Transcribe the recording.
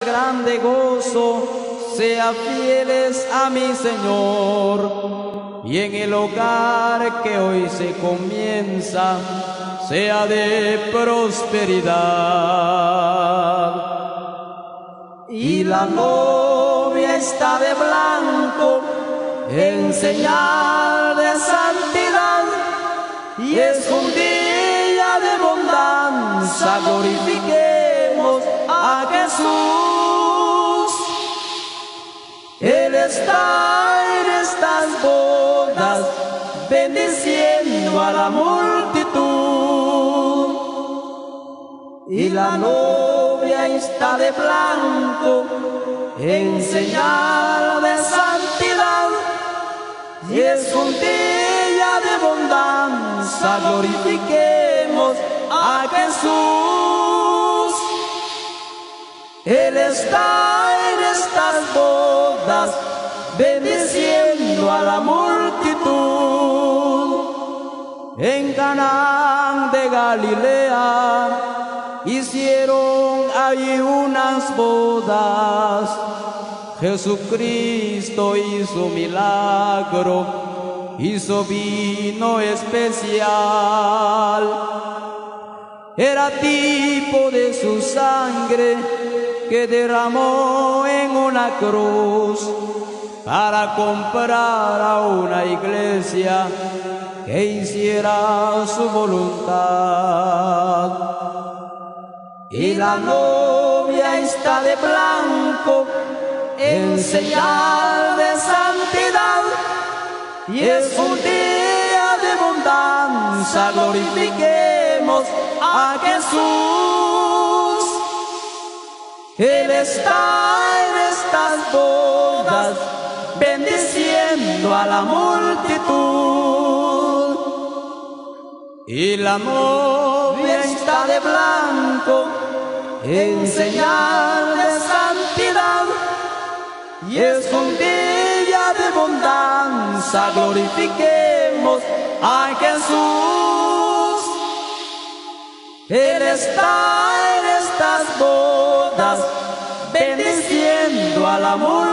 grande gozo, sea fieles a mi Señor. Y en el hogar que hoy se comienza, sea de prosperidad. Y la novia está de blanco, en señal de santidad, y es un día de bonanza, glorifiquemos a Jesús. Él está en estas bodas, bendiciendo a la multitud. Y la novia está de blanco, en señal de santidad, y es un día de bonanza, glorifiquemos a Jesús. Él está en estas bodas, bendiciendo a la multitud. En Canaán de Galilea hicieron allí unas bodas. Jesucristo hizo milagro, hizo vino especial. Era tipo de su sangre que derramó en una cruz para comprar a una iglesia que hiciera su voluntad. Y la novia está de blanco, en señal de santidad, y es un día de bonanza, glorifiquemos a Jesús. Él está en estas bodas, bendiciendo a la multitud. Y la novia está de blanco, en señal de santidad, y es un día de bonanza, glorifiquemos a Jesús. Él está en estas bodas, bendiciendo a la multitud.